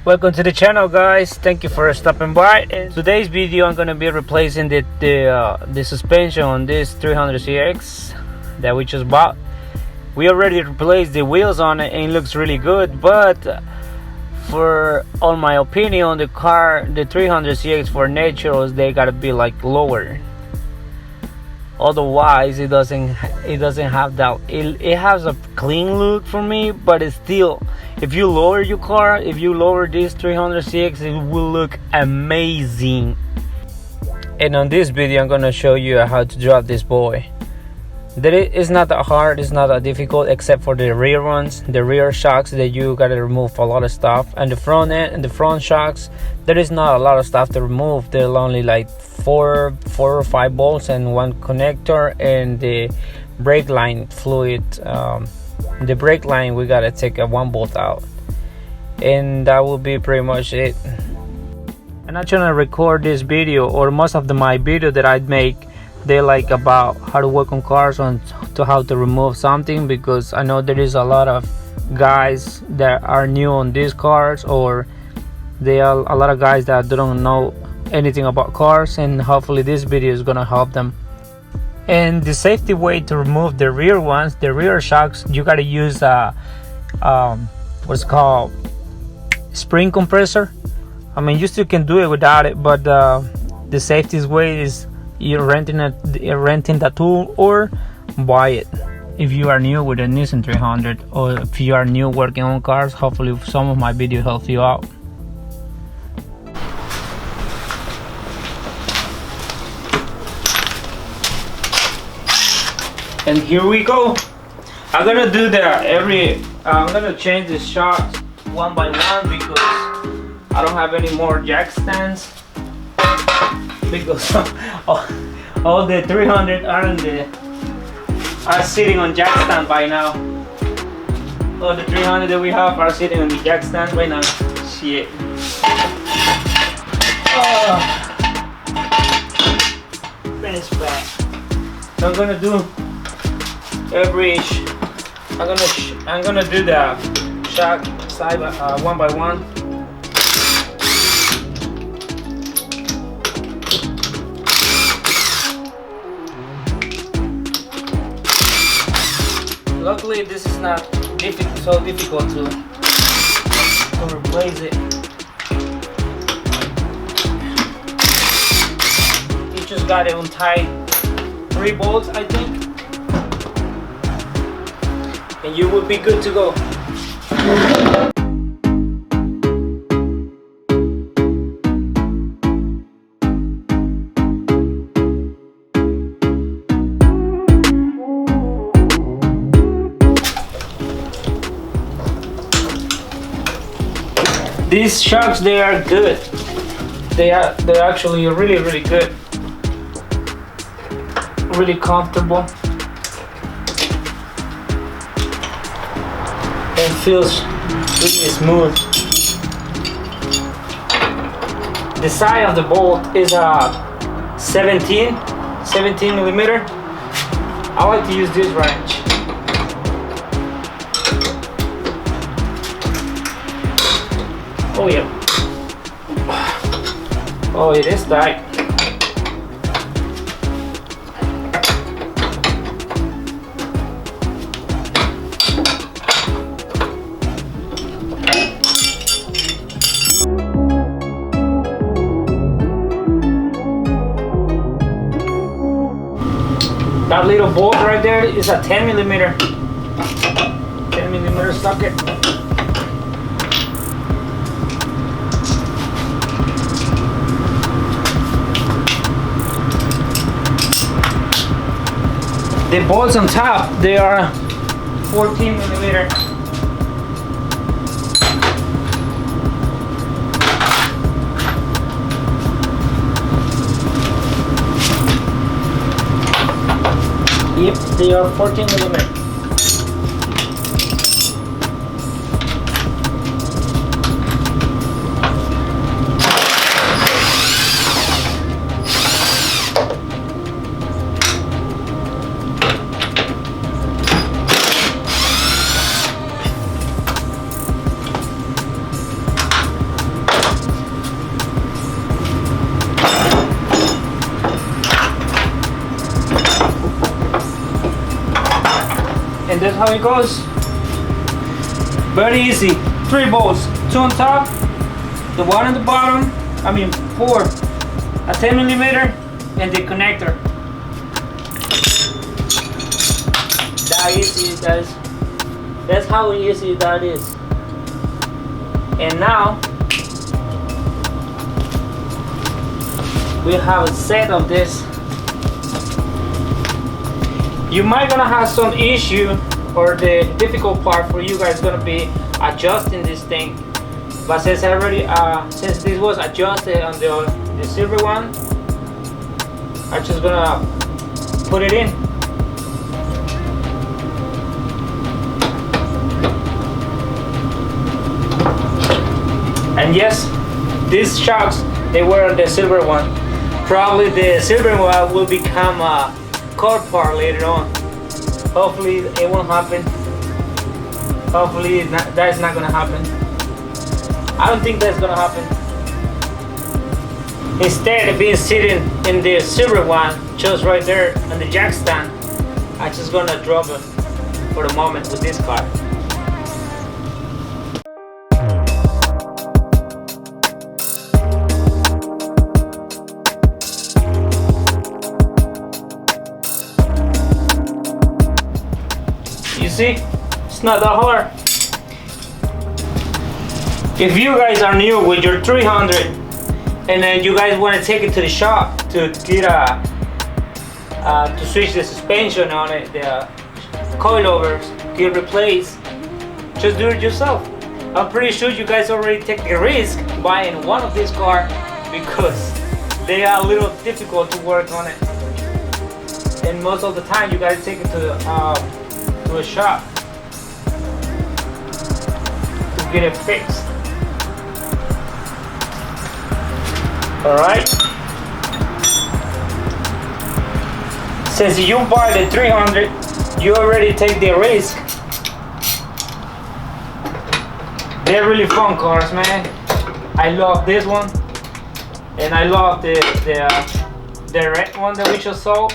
Welcome to the channel, guys. Thank you for stopping by. In today's video I'm gonna be replacing the suspension on this 300cx that we just bought. We already replaced the wheels on it and it looks really good, but for on my opinion, the 300cx for naturals, they gotta be like lower. Otherwise it doesn't have that. It has a clean look for me, but it's still, if you lower your car, if you lower this 300cx, it will look amazing. And on this video I'm gonna show you how to drop this boy. It's not that hard, it's not that difficult, except for the rear ones, the rear shocks, that you gotta remove a lot of stuff. And the front end and the front shocks, there is not a lot of stuff to remove. There are only like four or five bolts and one connector, and the brake line fluid. The brake line, we gotta take a one bolt out, and that will be pretty much it. I'm not trying to record this video, or most of my video that I make, they like about how to work on cars, on to how to remove something, because I know there is a lot of guys that are new on these cars, or there are a lot of guys that don't know anything about cars, and hopefully this video is gonna help them. And the safety way to remove the rear ones, the rear shocks, you gotta use what's called spring compressor. I mean, you still can do it without it, but the safest way is you're renting that tool or buy it. If you are new with a Nissan 300, or if you are new working on cars, hopefully some of my video helps you out. And here we go. I'm gonna do that I'm gonna change the shocks one by one, because I don't have any more jack stands, because all the 300 are sitting on jack stand by now. All the 300 that we have are sitting on the jack stand right now. Shit. Finish back. So I'm gonna do I'm gonna do the shock side one by one. Luckily this is not so difficult to replace it. You just got to untie 3 bolts, I think, and you will be good to go. These shocks, they are good. They're actually really good. Really comfortable. And feels really smooth. The size of the bolt is a 17 millimeter. I like to use this wrench. Oh yeah. Oh, it is tight. That little bolt right there is a 10 millimeter socket. The bolts on top, they are 14 millimeter. Yep, they are 14 millimeter. how it goes. Very easy. 3 bolts, 2 on top, the one on the bottom. I mean 4, a 10 millimeter, and the connector. That easy, guys. That's how easy that is. And now we have a set of this. You might gonna have some issue, or the difficult part for you guys gonna be adjusting this thing. But since I already since this was adjusted on the silver one, I'm just gonna put it in. And yes, these shocks, they were on the silver one. Probably the silver one will become a car part later on. Hopefully it won't happen. Hopefully that's not gonna happen. I don't think that's gonna happen. Instead of being sitting in the silver one, just right there on the jack stand, I'm just gonna drop it for the moment with this car. You see, it's not that hard. If you guys are new with your 300 and then you guys want to take it to the shop to get to switch the suspension on it, the coilovers, get replaced, just do it yourself. I'm pretty sure you guys already take the risk buying one of these cars because they are a little difficult to work on it. And most of the time you guys take it to a shop to get it fixed. Alright, since you buy the 300, you already take the risk. They're really fun cars, man. I love this one, and I love the red one that we just saw.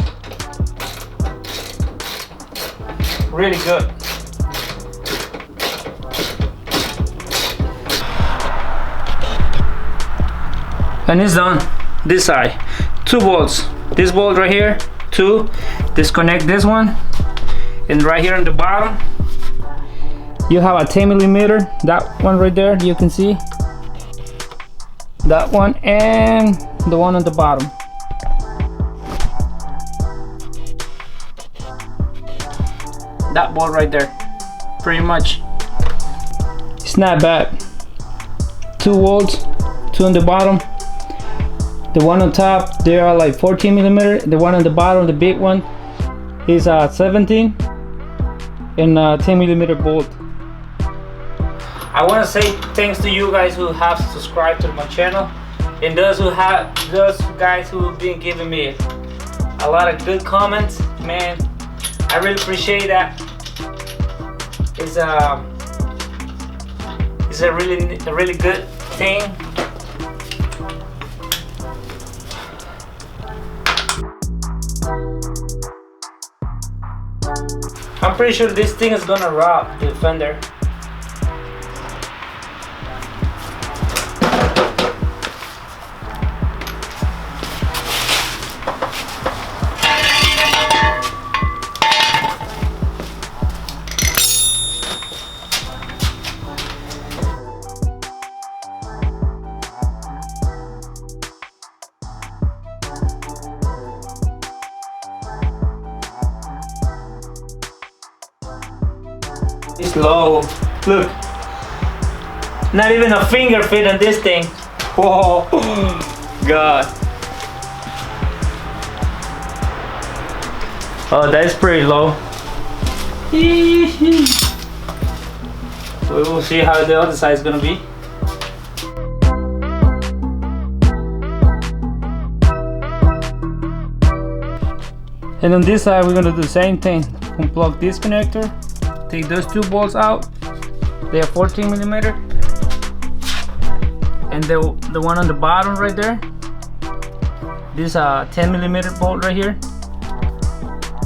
Really good. And it's done. This side, 2 bolts. This bolt right here, 2. Disconnect this one, and right here on the bottom, you have a 10 millimeter. That one right there, you can see that one, and the one on the bottom. That bolt right there, pretty much. It's not bad. 2 volts, 2 on the bottom. The one on top, they are like 14 millimeter. The one on the bottom, the big one, is 17 and 10 millimeter bolt. I want to say thanks to you guys who have subscribed to my channel, and those guys who have been giving me a lot of good comments. Man, I really appreciate that. It's a really good thing. I'm pretty sure this thing is gonna rob the fender. It's low. Look. Not even a finger fit on this thing. Whoa. God. Oh, that's pretty low. We will see how the other side is gonna be. And on this side, we're gonna do the same thing. Unplug this connector. Take those 2 bolts out. They are 14 millimeter, and the one on the bottom right there, this 10 millimeter bolt right here,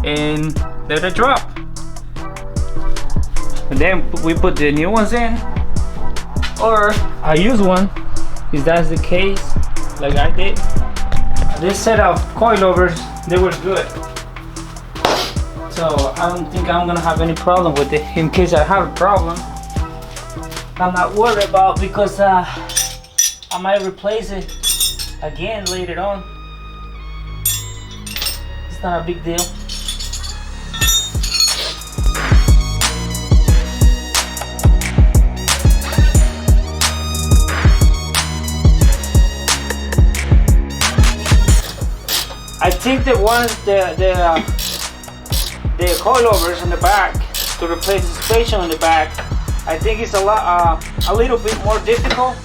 and let it drop. and then we put the new ones in, or I use one if that's the case, like I did. This set of coilovers, they were good, so I don't think I'm gonna have any problem with it. In case I have a problem, I'm not worried about, because I might replace it again later on. It's not a big deal. I think the coilovers in the back to replace the suspension in the back, I think it's a little bit more difficult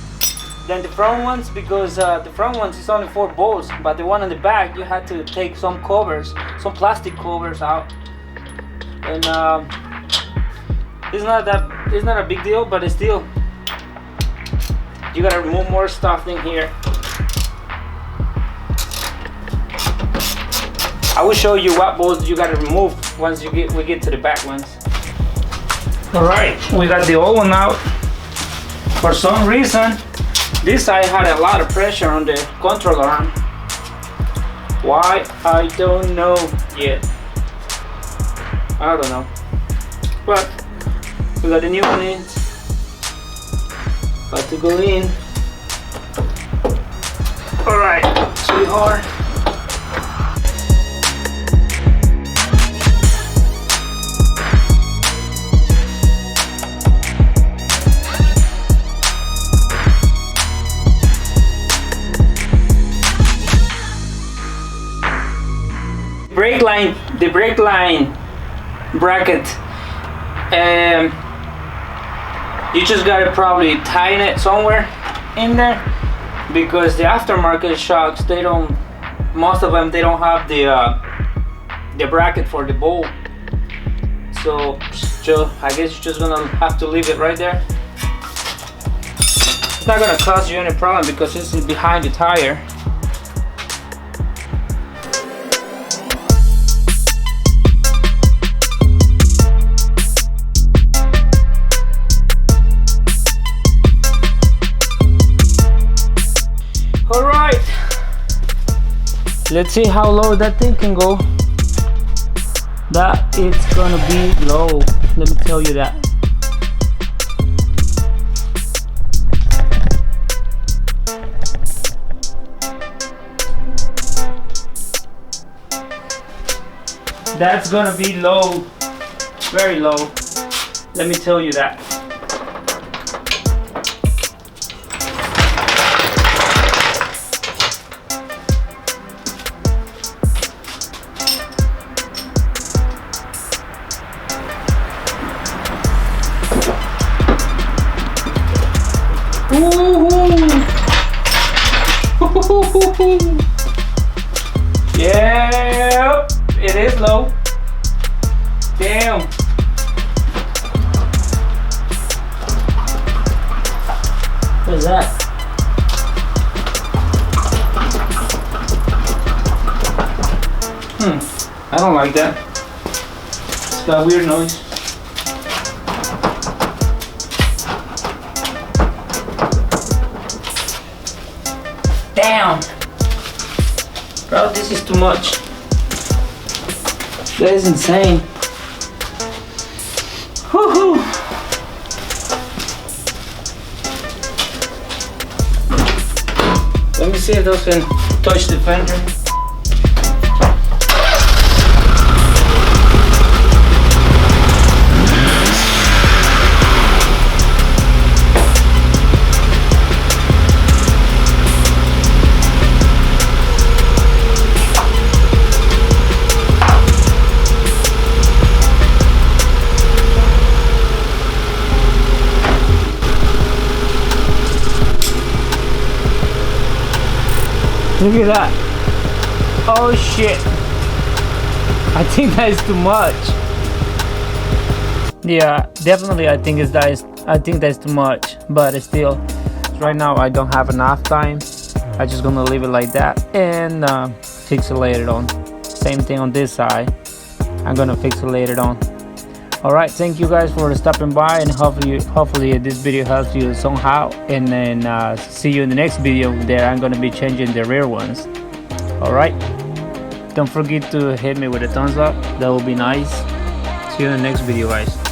than the front ones, because the front ones is only 4 bolts, but the one in the back you had to take some covers, some plastic covers out, and it's not a big deal, but it's still, you gotta remove more stuff in here. I will show you what bolts you gotta remove once we get to the back ones. Alright, we got the old one out. For some reason, this side had a lot of pressure on the control arm. Why? I don't know yet. I don't know. But we got the new one in. Got to go in. Alright, sweetheart. The brake line bracket, you just gotta probably tighten it somewhere in there, because the aftermarket shocks, most of them don't have the bracket for the bolt. So I guess you're just gonna have to leave it right there. It's not gonna cause you any problem because it's behind the tire. Alright, let's see how low that thing can go. That is gonna be low, let me tell you that. That's gonna be low, very low, let me tell you that. Yep, it is low. Damn. What is that? I don't like that. It's got a weird noise. Damn! Bro, this is too much. That is insane. Woohoo! Let me see if those can touch the fender. Look at that. Oh shit. I think that is too much. Yeah, definitely I think that's too much. But it's still, right now I don't have enough time. I'm just gonna leave it like that and fix it later on. Same thing on this side. I'm gonna fix it later on. Alright, thank you guys for stopping by, and hopefully this video helps you somehow, and then see you in the next video there. I'm gonna be changing the rear ones. Alright, don't forget to hit me with a thumbs up, that will be nice. See you in the next video, guys.